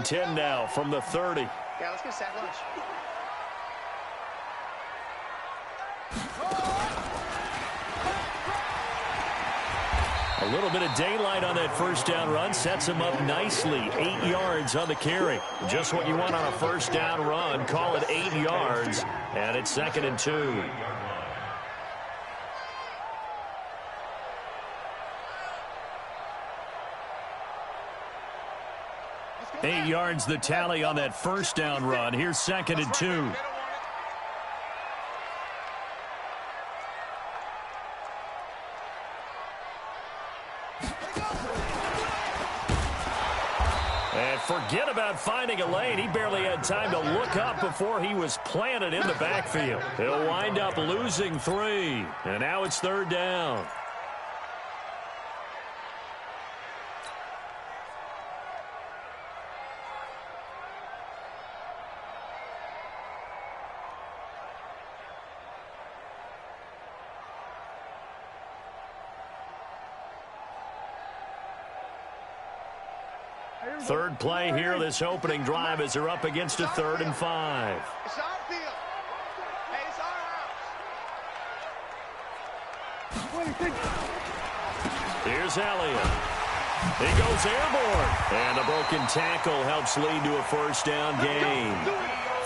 10 now from the 30. Yeah, let's get sack lunch. A little bit of daylight on that first down run sets him up nicely. 8 yards on the carry. Just what you want on a first down run. Call it 8 yards, and it's 2nd and 2. Eight yards the tally on that first down run. Here's 2nd and 2. And forget about finding a lane. He barely had time to look up before he was planted in the backfield. He'll wind up losing 3. And now it's 3rd down. Third play here, this opening drive, as they're up against a 3rd and 5. It's our field. Hey, it's our house. Here's Elliott. He goes airborne. And a broken tackle helps lead to a first down gain.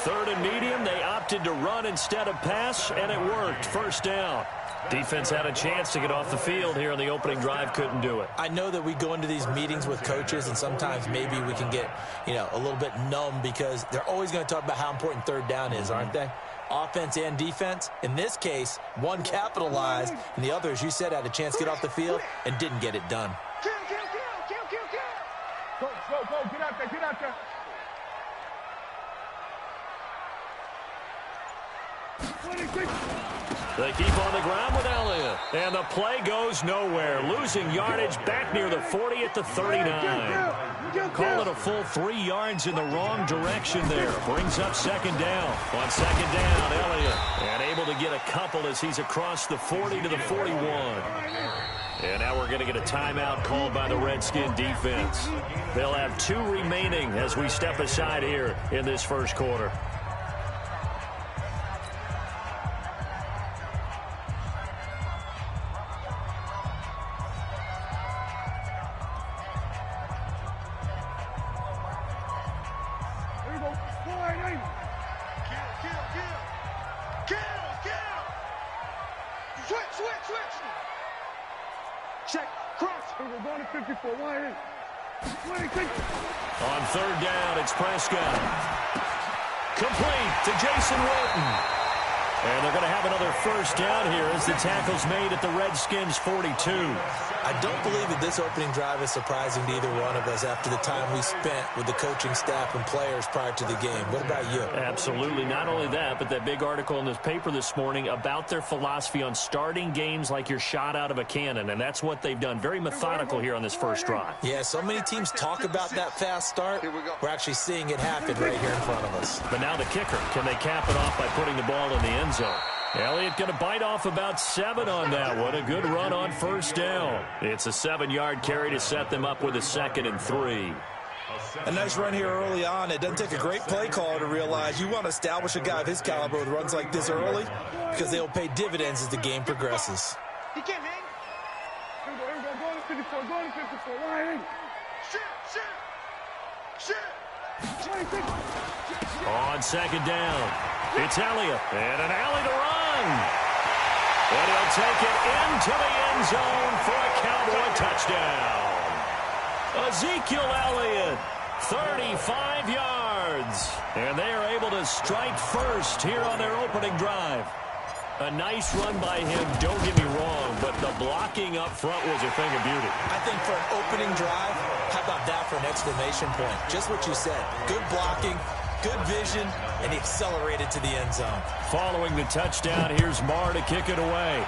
3rd and medium, they opted to run instead of pass, and it worked. First down. Defense had a chance to get off the field here on the opening drive, couldn't do it. I know that we go into these meetings with coaches, and sometimes maybe we can get, a little bit numb because they're always going to talk about how important 3rd down is, aren't they? Offense and defense. In this case, one capitalized, and the other, as you said, had a chance to get off the field and didn't get it done. Kill. Go. Get out there. They keep on the ground with Elliott. And the play goes nowhere. Losing yardage back near the 40 at the 39. Call it a full 3 yards in the wrong direction there. Brings up 2nd down. On 2nd down, Elliott. And able to get a couple as he's across the 40 to the 41. And now we're going to get a timeout called by the Redskin defense. They'll have 2 remaining as we step aside here in this first quarter. Check. Cross. We're going to 54. Wide. On 3rd down, it's Prescott. Complete to Jason Witten. And they're going to have another first down here as the tackle's made at the Redskins' 42. I don't believe that this opening drive is surprising to either one of us after the time we spent with the coaching staff and players prior to the game. What about you? Absolutely. Not only that, but that big article in this paper this morning about their philosophy on starting games like you're shot out of a cannon, and that's what they've done. Very methodical here on this first drive. Yeah, so many teams talk about that fast start. We're actually seeing it happen right here in front of us. But now the kicker. Can they cap it off by putting the ball in the end zone? Elliott going to bite off about 7 on that one. A good run on first down. It's a 7-yard carry to set them up with a 2nd and 3. A nice run here early on. It doesn't take a great play caller to realize you want to establish a guy of his caliber with runs like this early because they'll pay dividends as the game progresses. He can't hang. Here we go. Go to 54. Go to 54. Wide. Shit. On 2nd down, it's Elliott. And an alley to run. And he'll take it into the end zone for a Cowboy touchdown. Ezekiel Elliott, 35 yards. And they are able to strike first here on their opening drive. A nice run by him, don't get me wrong, but the blocking up front was a thing of beauty. I think for an opening drive, how about that for an exclamation point? Just what you said. Good blocking, good vision, and he accelerated to the end zone. Following the touchdown, here's Marr to kick it away.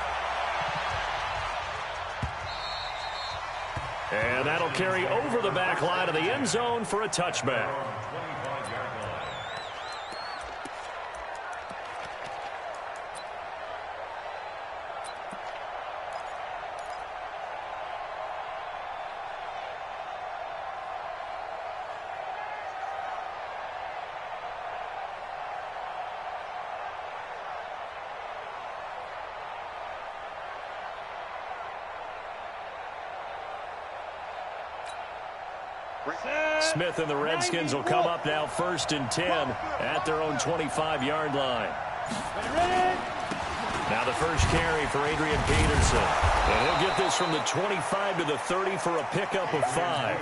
And that'll carry over the back line of the end zone for a touchback. Smith and the Redskins will come up now 1st and 10 at their own 25-yard line. Now the first carry for Adrian Peterson. And he'll get this from the 25 to the 30 for a pickup of 5.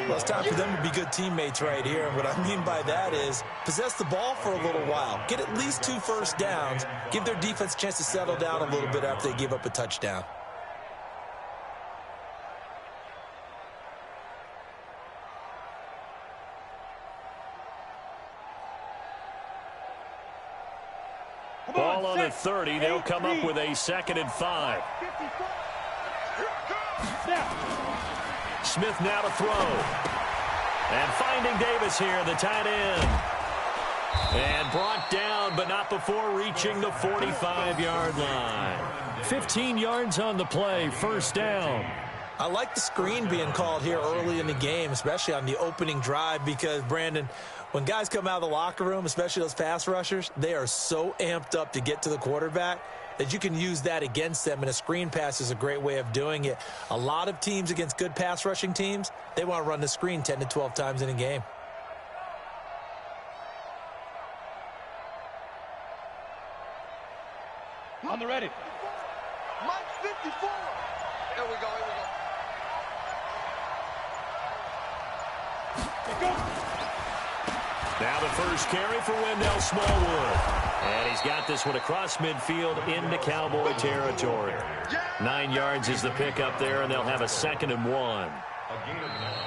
Well, it's time for them to be good teammates right here. And what I mean by that is possess the ball for a little while. Get at least 2 first downs. Give their defense a chance to settle down a little bit after they give up a touchdown. Ball on the 30. They'll come up with a 2nd and 5. Smith now to throw. And finding Davis here, the tight end. And brought down, but not before reaching the 45-yard line. 15 yards on the play, 1st down. I like the screen being called here early in the game, especially on the opening drive, because, Brandon, when guys come out of the locker room, especially those pass rushers, they are so amped up to get to the quarterback that you can use that against them, and a screen pass is a great way of doing it. A lot of teams against good pass rushing teams, they want to run the screen 10 to 12 times in a game. On the ready. Mike 54. Here we go, Now the first carry for Wendell Smallwood. And he's got this one across midfield into Cowboy territory. 9 yards is the pickup there, and they'll have a 2nd and 1.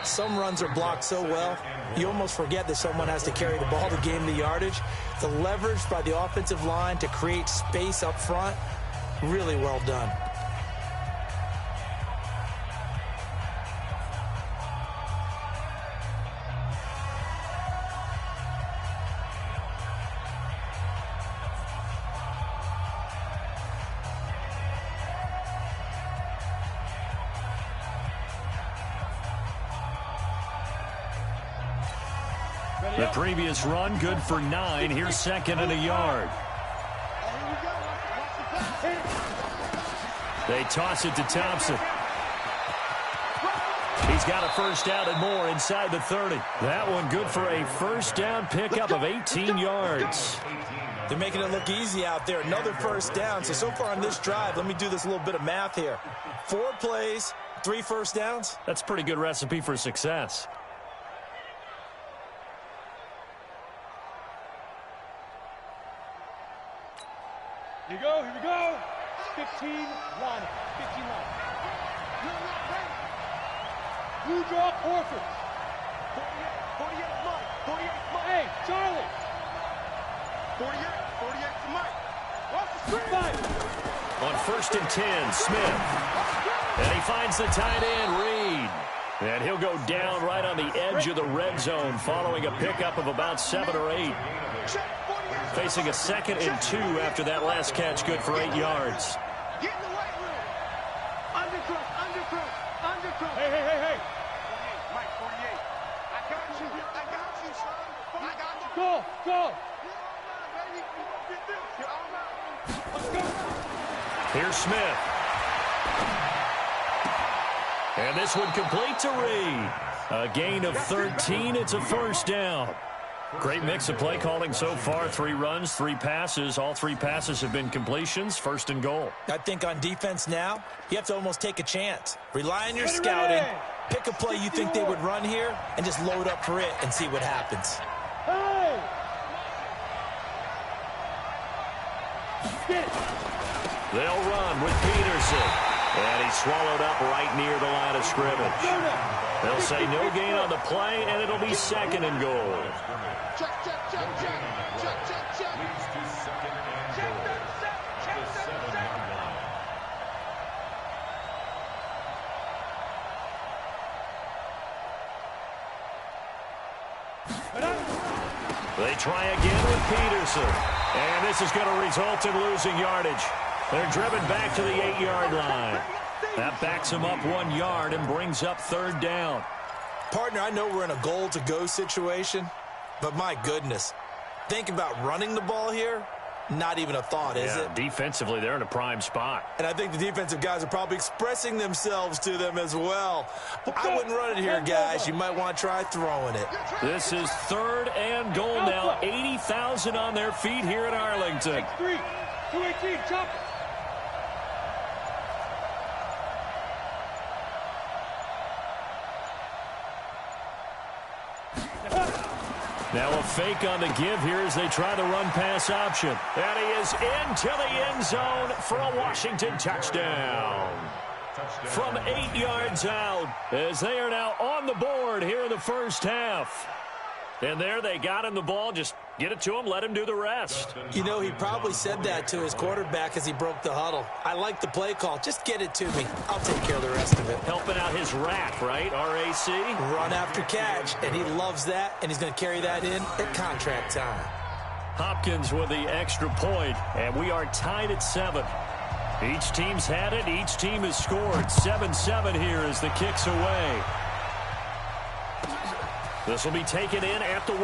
Some runs are blocked so well, you almost forget that someone has to carry the ball to gain the yardage. The leverage by the offensive line to create space up front, really well done. The previous run, good for 9. Here's 2nd and a yard. They toss it to Thompson. He's got a 1st down and more inside the 30. That one good for a 1st down pickup of 18 yards. They're making it look easy out there. Another 1st down. So far on this drive, let me do this little bit of math here. 4 plays, 3 first downs. That's a pretty good recipe for success. Here we go, here we go. 15 line. 15 line. Blue draw, Horford. 48, Mike. 48, Mike. Hey, Charlie. 48 to Mike. Off the screen. 5. On 1st and 10, Smith. And he finds the tight end, Reed. And he'll go down right on the edge of the red zone following a pickup of about 7 or 8. Facing a 2nd and 2 after that last catch, good for 8 yards. Get in the weight room. Undercrook. Hey. Mike, 48. I got you, son. I got you. Go. Let's go. Here's Smith. And this one complete to Reed. A gain of 13. It's a 1st down. Great mix of play calling so far. 3 runs, 3 passes. All 3 passes have been completions. 1st and goal. I think on defense now, you have to almost take a chance. Rely on your scouting. Pick a play you think they would run here and just load up for it and see what happens. Hey! Get it. They'll run with Peterson. And he's swallowed up right near the line of scrimmage. They'll say no gain on the play, and it'll be 2nd and goal. Check. They try again with Peterson. And this is going to result in losing yardage. They're driven back to the 8-yard line. That backs them up 1 yard and brings up 3rd down. Partner, I know we're in a goal-to-go situation, but my goodness, think about running the ball here. not even a thought, is it? Defensively, they're in a prime spot. And I think the defensive guys are probably expressing themselves to them as well. I wouldn't run it here, guys. You might want to try throwing it. This is 3rd and goal now. 80,000 on their feet here in Arlington. 3, 218, chop. Now a fake on the give here as they try the run-pass option. And he is into the end zone for a Washington touchdown. From 8 yards out as they are now on the board here in the first half. And there they got him the ball. Just get it to him, let him do the rest. You know, he probably said that to his quarterback as he broke the huddle. I like the play call. Just get it to me. I'll take care of the rest of it. Helping out his rack, right? R-A-C? Run after catch, and he loves that, and he's going to carry that in at contract time. Hopkins with the extra point, and we are tied at 7. Each team's had it. Each team has scored. 7-7 here as the kick's away. This will be taken in at the 1.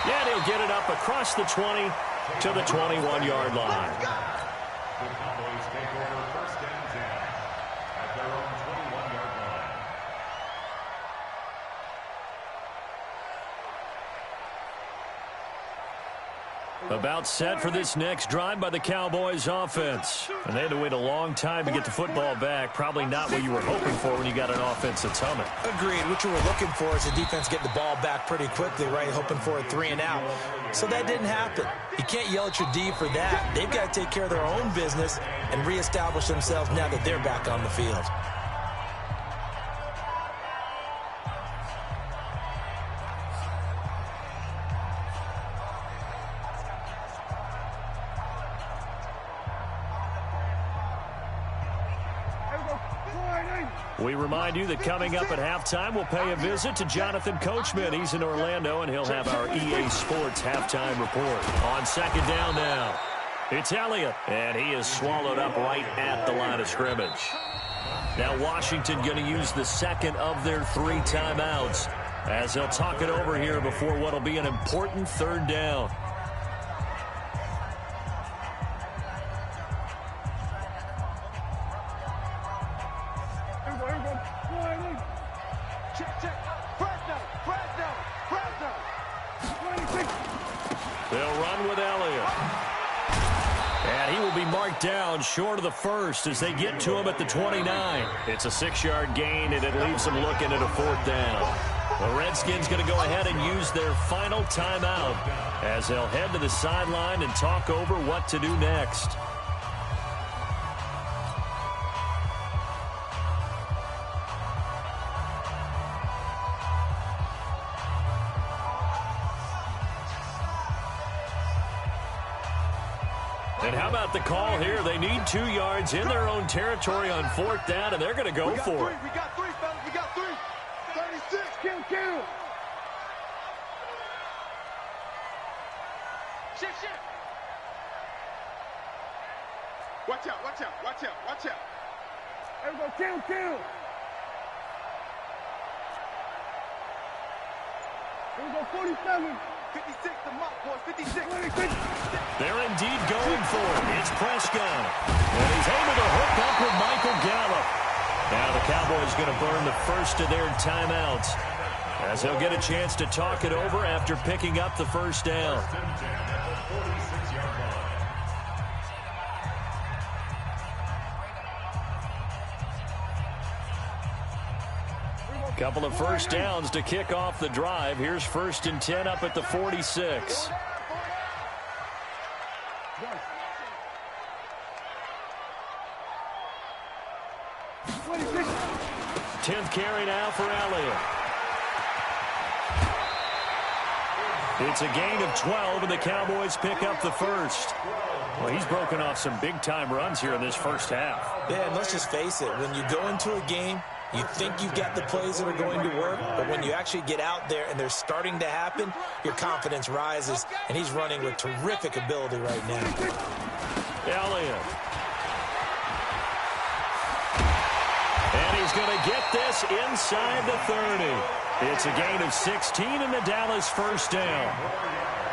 And he'll get it up across the 20 to the 21-yard line. The Cowboys take over 1st and 10 at their own 21-yard line. About set for this next drive by the Cowboys offense. And they had to wait a long time to get the football back. Probably not what you were hoping for when you got an offense that's humming. Agreed. What you were looking for is the defense getting the ball back pretty quickly, right? Hoping for a 3 and out. So that didn't happen. You can't yell at your D for that. They've got to take care of their own business and reestablish themselves now that they're back on the field. We remind you that coming up at halftime, we'll pay a visit to Jonathan Coachman. He's in Orlando, and he'll have our EA Sports halftime report. On 2nd down now, it's Elliott, and he is swallowed up right at the line of scrimmage. Now Washington going to use the 2nd of their 3 timeouts as they'll talk it over here before what will be an important 3rd down. They'll run with Elliott. And he will be marked down short of the 1st as they get to him at the 29. It's a 6-yard gain, and it leaves them looking at a 4th down. The Redskins going to go ahead and use their final timeout as they'll head to the sideline and talk over what to do next. And how about the call here? They need 2 yards in their own territory on 4th down, and they're going to go for it. We got 3, fellas. We got 3. 36. Kill. Shift. Watch out. There we go, kill. There we go, 47. 56, the mark, boys. 56. They're indeed going for it. It's Prescott. And he's able to hook up with Michael Gallup. Now the Cowboys going to burn the 1st of their timeouts as they'll get a chance to talk it over after picking up the 1st down. 1st and 10 at the 46-yard line. Couple of 1st downs to kick off the drive. Here's 1st and 10 up at the 46. 10th carry now for Elliott. It's a gain of 12, and the Cowboys pick up the 1st. Well, he's broken off some big-time runs here in this first half. Yeah, and let's just face it. When you go into a game, you think you've got the plays that are going to work, but when you actually get out there and they're starting to happen, your confidence rises, and he's running with terrific ability right now. Elliott. And he's going to get this inside the 30. It's a gain of 16 and the Dallas first down.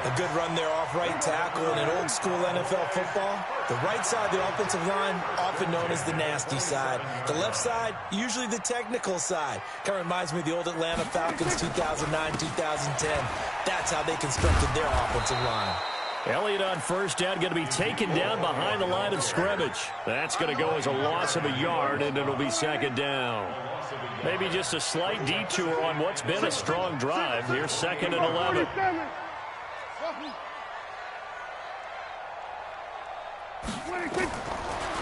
A good run there off right tackle in an old-school NFL football. The right side of the offensive line, often known as the nasty side. The left side, usually the technical side. Kind of reminds me of the old Atlanta Falcons 2009, 2010. That's how they constructed their offensive line. Elliott on first down, going to be taken down behind the line of scrimmage. That's going to go as a loss of a yard, and it'll be second down. Maybe just a slight detour on what's been a strong drive. Here's second and 11.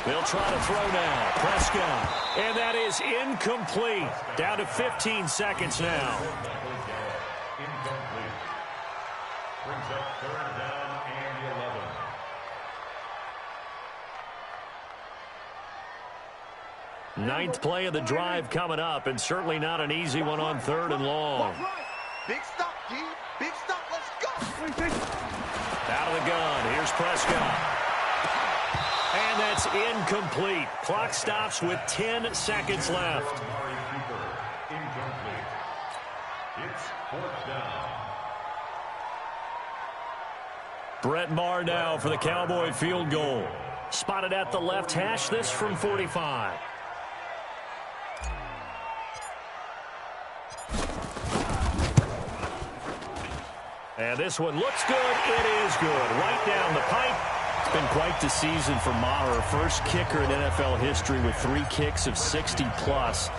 They'll try to throw now. Prescott. And that is incomplete. Down to 15 seconds now. Incomplete. Brings up third down and 11. Ninth play of the drive coming up, and certainly not an easy one on third and long. Big stop, D. Big stop. Let's go. Out of the gun. Here's Prescott. And that's incomplete. Clock stops with 10 seconds left. Incomplete. It's fourth down. Brett Maher now for the Cowboy field goal. Spotted at the left hash, this from 45. And this one looks good. It is good. Right down the pipe. It's been quite the season for Maher. First kicker in NFL history with 3 kicks of 60-plus.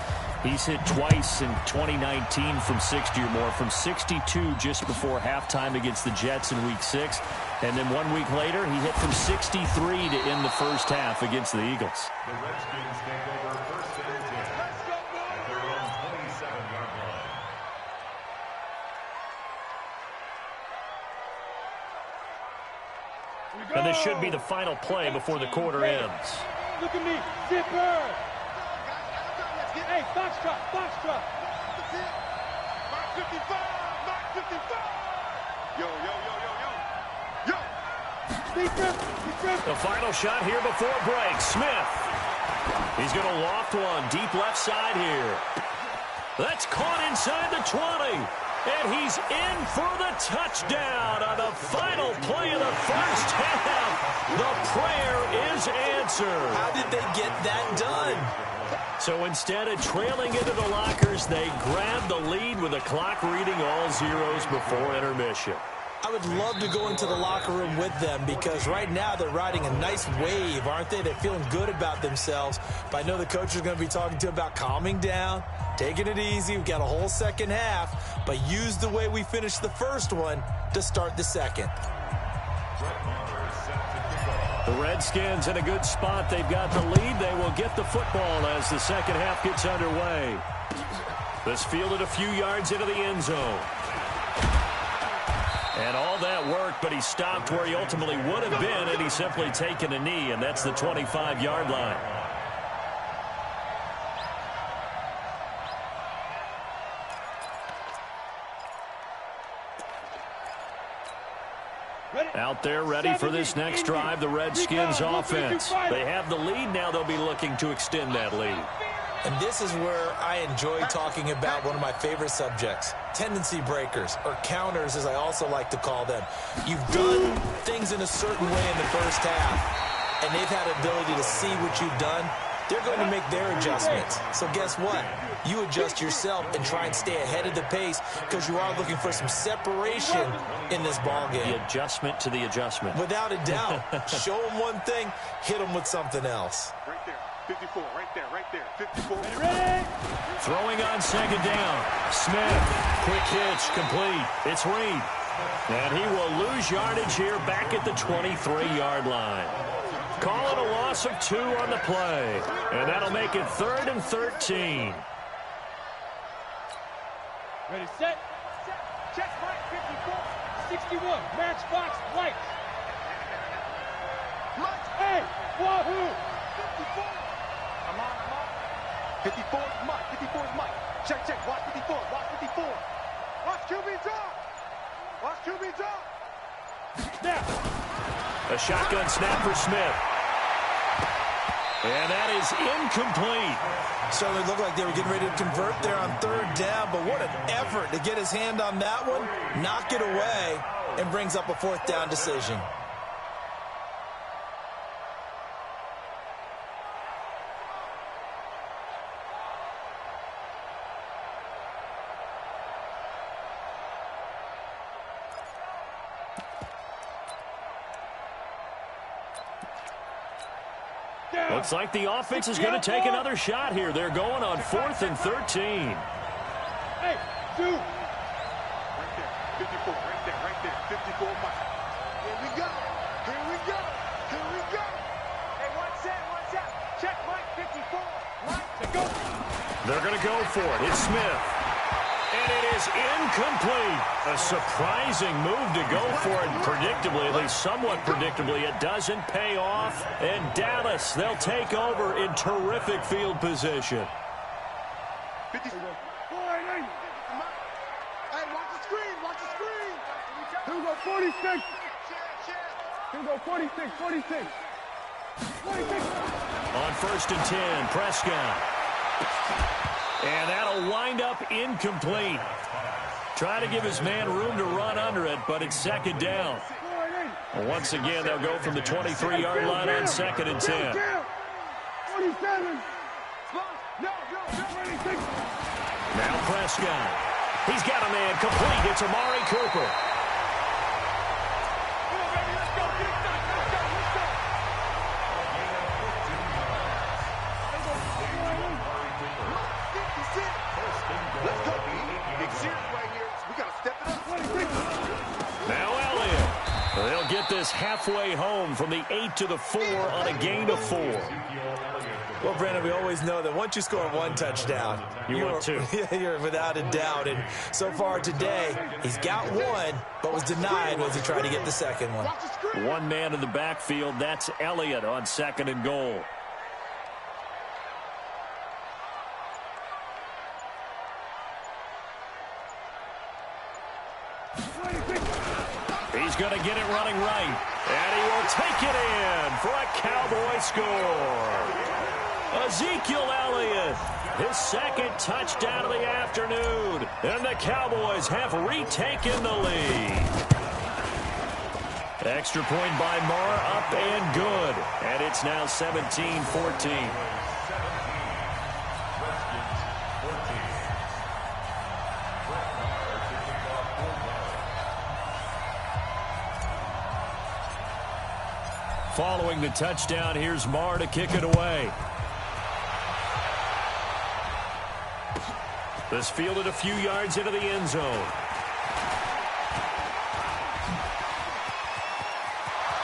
He's hit twice in 2019 from 60 or more, from 62 just before halftime against the Jets in Week 6. And then 1 week later, he hit from 63 to end the first half against the Eagles. The Redskins take over first and 10 at their own 27-yard line. And this should be the final play before the quarter ends. Look at me, zipper. Hey, box truck, box truck. Mark 55, Mark 55. Yo, yo, yo, yo, yo. Yo. The final shot here before break. Smith. He's going to loft one deep left side here. That's caught inside the 20. And he's in for the touchdown on the final play of the first half. The prayer is answered. How did they get that done? So instead of trailing into the lockers, they grabbed the lead with the clock reading all zeros before intermission. I would love to go into the locker room with them because right now they're riding a nice wave, aren't they? They're feeling good about themselves. But I know the coach is going to be talking to them about calming down, taking it easy. We've got a whole second half, but use the way we finished the first one to start the second. The Redskins in a good spot. They've got the lead. They will get the football as the second half gets underway. This fielded a few yards into the end zone. And all that worked, but he stopped where he ultimately would have been, and he's simply taken a knee, and that's the 25-yard line. Out there ready for this next drive, the Redskins offense. They have the lead now. They'll be looking to extend that lead. And this is where I enjoy talking about one of my favorite subjects, tendency breakers, or counters as I also like to call them. You've done things in a certain way in the first half, and they've had the ability to see what you've done. They're going to make their adjustments. So guess what? You adjust yourself and try and stay ahead of the pace because you are looking for some separation in this ballgame. The adjustment to the adjustment. Without a doubt. Show them one thing, hit them with something else. Right there, 54, right there, 54. Throwing on second down. Smith, quick hitch, complete. It's Reed. And he will lose yardage here back at the 23-yard line. Call it a loss of 2 on the play. And that'll make it 3rd and 13. Ready, set. Check, right, 54. 61, matchbox, white. Hey, wahoo! 54. Come on. 54 is Mike. 54 is Mike. Check. Watch 54. Watch 54. Watch QB drop. Watch QB drop. Snap. A shotgun snap for Smith. And that is incomplete. Certainly looked like they were getting ready to convert there on third down, but what an effort to get his hand on that one, knock it away, and brings up a fourth down decision. Looks like the offense is going to take another shot here. They're going on 4th and 13. Hey, dude. Right there, 54, right there, 54 miles. Here we go, here we go, here we go. Hey, one set. Check Mike, 54. Mike, go. They're going to go for it. It's Smith. And it is incomplete. A surprising move to go for it. Predictably, at least somewhat predictably, it doesn't pay off. And Dallas, they'll take over in terrific field position. 50. Hey, Watch the screen. here we go, 46. Here we go, 46. 46. On 1st and 10, Prescott. And that'll wind up incomplete. Trying to give his man room to run under it, but it's 2nd down. Once again, they'll go from the 23-yard line on 2nd and 10. 47. Now Prescott. He's got a man complete. It's Amari Cooper. Let's go, big series right here. We got to step it up. Now Elliott. They'll get this halfway home from the 8 to the 4 on a gain of 4. Well, Brandon, we always know that once you score one touchdown, want two. You're without a doubt. And so far today, he's got one, but was denied as he tried to get the second one. One man in the backfield. That's Elliott on 2nd and goal. He's going to get it running right. And he will take it in for a Cowboy score. Ezekiel Elliott, his 2nd touchdown of the afternoon. And the Cowboys have retaken the lead. Extra point by Marr, up and good. And it's now 17-14. Following the touchdown, here's Marr to kick it away. This fielded a few yards into the end zone.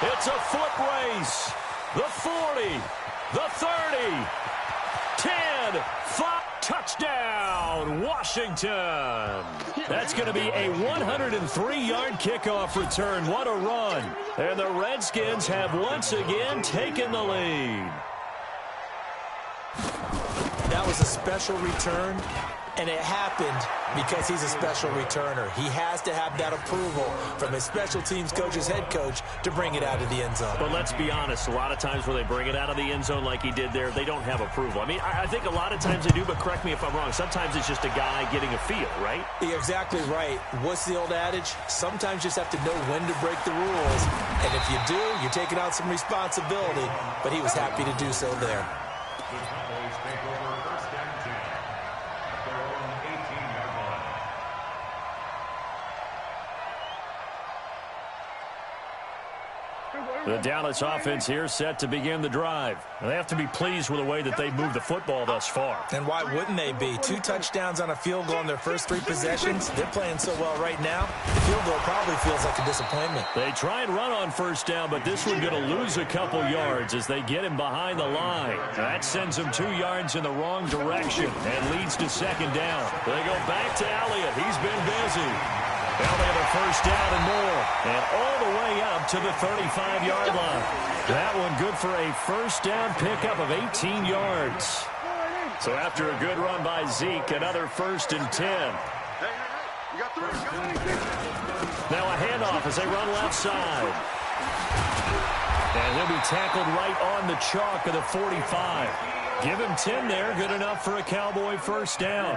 It's a foot race. The 40, the 30, 10, 5, touchdown, Washington. That's going to be a 103-yard kickoff return. What a run. And the Redskins have once again taken the lead. That was a special return, and it happened because he's a special returner. He has to have that approval from his special teams coach's head coach to bring it out of the end zone. But let's be honest, a lot of times when they bring it out of the end zone like he did there, they don't have approval. I mean, I think a lot of times they do, but correct me if I'm wrong. Sometimes it's just a guy getting a feel, right? You're exactly right. What's the old adage? Sometimes you just have to know when to break the rules. And if you do, you're taking out some responsibility. But he was happy to do so there. The Cowboys take over 1st and 10 at their own 18-yard line. The Dallas offense here set to begin the drive. They have to be pleased with the way that they've moved the football thus far. And why wouldn't they be? 2 touchdowns on a field goal in their first 3 possessions. They're playing so well right now. The field goal probably feels like a disappointment. They try and run on 1st down, but this one going to lose a couple yards as they get him behind the line. That sends him 2 yards in the wrong direction and leads to 2nd down. They go back to Elliott. He's been busy. Now they have a 1st down and more. And all the way up to the 35-yard line. That one good for a 1st down pickup of 18 yards. So after a good run by Zeke, another 1st and 10. Hey, you got 3. Now a handoff as they run left side. And he'll be tackled right on the chalk of the 45. Give him 10 there. Good enough for a Cowboy first down.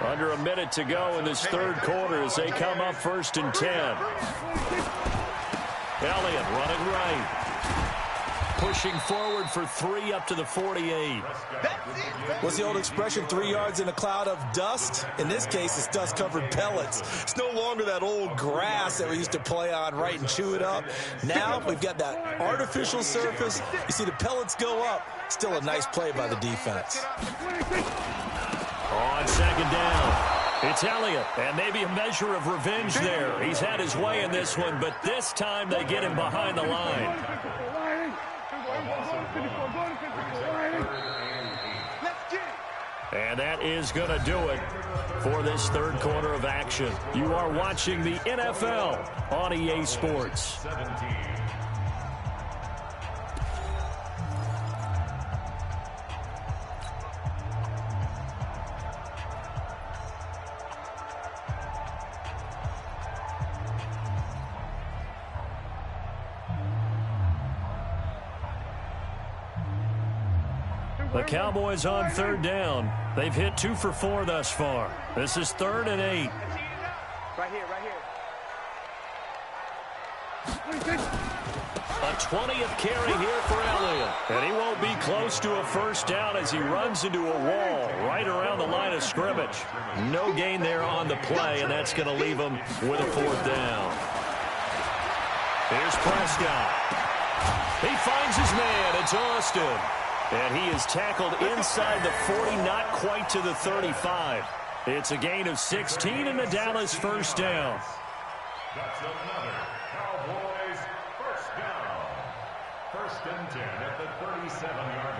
Under a minute to go in this third quarter as they come up 1st and 10. Elliott running right. Pushing forward for 3 up to the 48. What's the old expression, 3 yards in a cloud of dust? In this case, it's dust-covered pellets. It's no longer that old grass that we used to play on, right, and chew it up. Now we've got that artificial surface. You see the pellets go up. Still a nice play by the defense. On 2nd down, it's Elliott, and maybe a measure of revenge there. He's had his way in this one, but this time they get him behind the line. And that is going to do it for this third quarter of action. You are watching the NFL on EA Sports. The Cowboys on 3rd down. They've hit 2 for 4 thus far. This is 3rd and 8. Right here, right here. A 20th carry here for Elliott. And he won't be close to a first down as he runs into a wall right around the line of scrimmage. No gain there on the play, and that's going to leave him with a 4th down. Here's Prescott. He finds his man. It's Austin. And he is tackled inside the 40, not quite to the 35. It's a gain of 16 and the Dallas first down. That's another Cowboys first down. 1st and 10 at the 37-yard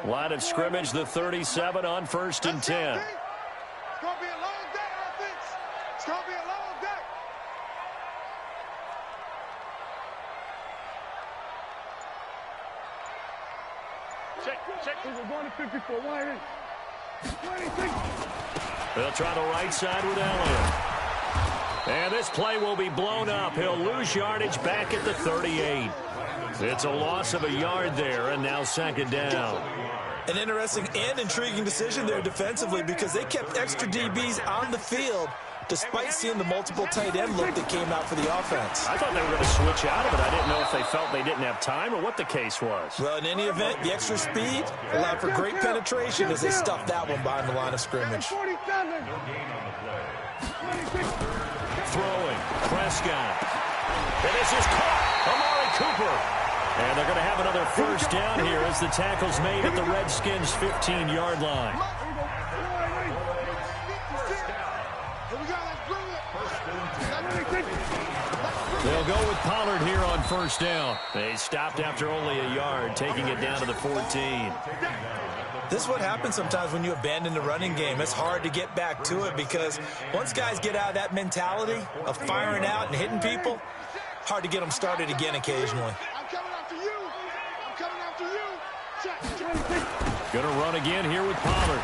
line. Line of scrimmage, the 37 on 1st and 10. It's going to be a long day, offense. It's going to be a long day. Check. We're going to 54. Wide in. 26. They'll try the right side with Elliott. And this play will be blown up. He'll lose yardage back at the 38. It's a loss of a yard there, and now 2nd down. An interesting and intriguing decision there defensively because they kept extra DBs on the field despite seeing the multiple tight end look that came out for the offense. I thought they were going to switch out of it. I didn't know if they felt they didn't have time or what the case was. Well, in any event, the extra speed allowed for great penetration as they stuffed that one behind the line of scrimmage. Throwing, Prescott. And this is caught. Amari Cooper. And they're going to have another first down here as the tackle's made at the Redskins' 15-yard line. They'll go with Pollard here on first down. They stopped after only a yard, taking it down to the 14. This is what happens sometimes when you abandon the running game. It's hard to get back to it because once guys get out of that mentality of firing out and hitting people, hard to get them started again occasionally. I'm coming after you. I'm coming after you. Going to run again here with Pollard.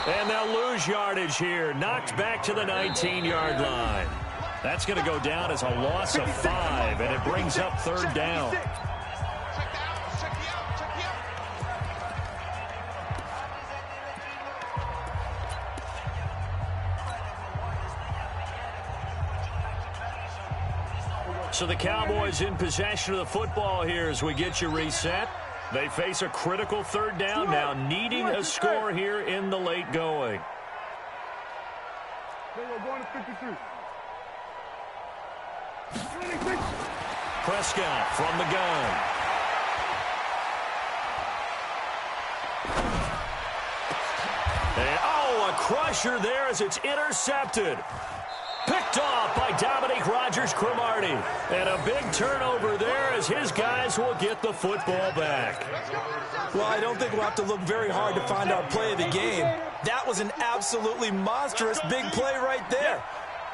And they'll lose yardage here. Knocked back to the 19-yard line. That's going to go down as a loss of 5, and it brings up 3rd down. So the Cowboys in possession of the football here as we get you reset. They face a critical 3rd down now, needing a score here in the late going. We're going to 53. Prescott from the gun. And, a crusher there as it's intercepted. Picked off by Dominique Rodgers-Cromartie. And a big turnover there as his guys will get the football back. Well, I don't think we'll have to look very hard to find our play of the game. That was an absolutely monstrous big play right there.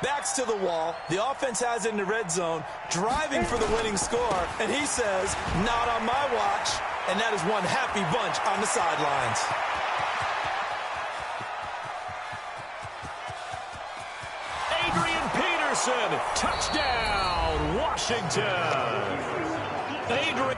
Backs to the wall. The offense has it in the red zone, driving for the winning score, and he says, not on my watch. And that is one happy bunch on the sidelines. Wilson. Touchdown, Washington. Adrian.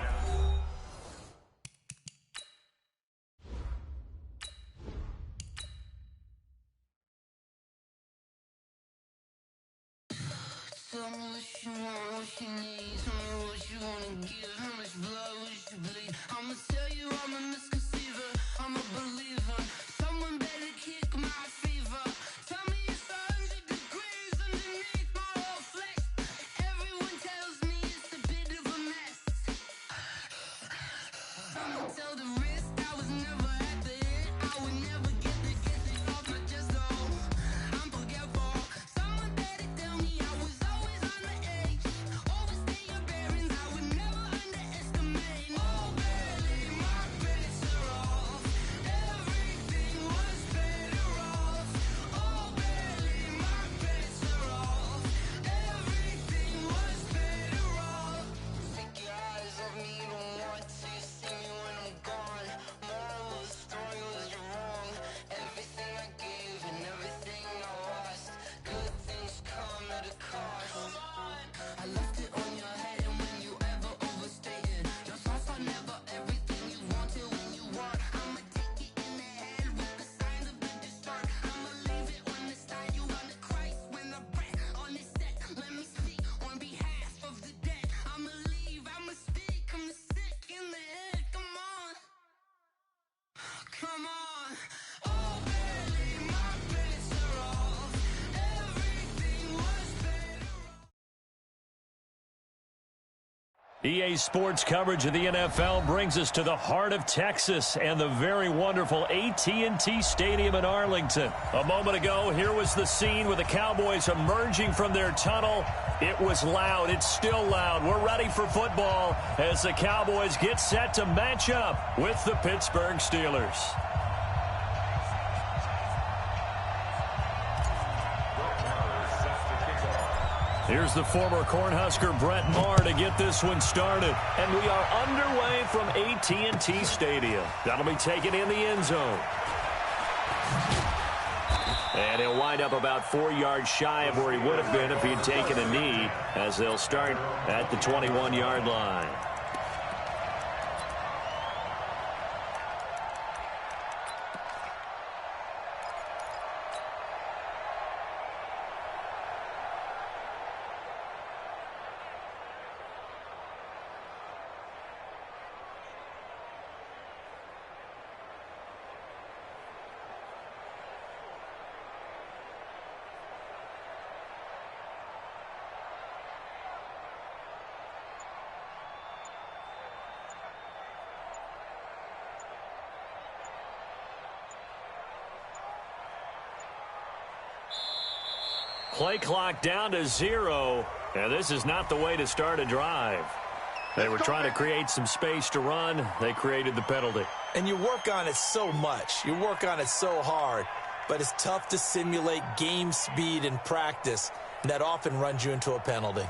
Tell me what you want, what you need. Tell me what you wanna give. How much blood would you bleed? I'ma tell you I'm a misconceiver. I'm a believer. Someone better kick my fever. Tell me it's 100 degrees underneath my whole flesh. Everyone tells me it's a bit of a mess. I'ma tell the risk I was never at the end. I would never get it off my chest though. I'm forgetful. Someone better tell me I was always on the edge. Overstay your bearings, I would never underestimate. Oh, barely, my credits are off. Everything was better off. Oh, barely, my credits are off. Everything was better off. Take your eyes off me, don't want to see me when I'm gone. Moral of the story was you're wrong. Everything I gave and everything I lost. Good things come at a cost. I left it on your head, and when you ever overstated, your thoughts are never everything you wanted when you want. I'ma take it in the head with the signs of the distort. I'ma leave it on the side. You on the Christ when the breath on the set. Let me speak on behalf of the dead. I'ma leave, I'ma speak. I'm the sick in the head. Come on, come on. Oh, barely, my credits are off. Everything was better. EA Sports coverage of the NFL brings us to the heart of Texas and the very wonderful AT&T Stadium in Arlington. A moment ago, here was the scene with the Cowboys emerging from their tunnel. It was loud. It's still loud. We're ready for football as the Cowboys get set to match up with the Pittsburgh Steelers. Here's the former Cornhusker Brett Maher to get this one started. And we are underway from AT&T Stadium. That'll be taken in the end zone. And he'll wind up about 4 yards shy of where he would have been if he had taken a knee, as they'll start at the 21-yard line. Play clock down to 0, and this is not the way to start a drive. They were trying to create some space to run. They created the penalty. And you work on it so much. You work on it so hard. But it's tough to simulate game speed in practice, and that often runs you into a penalty.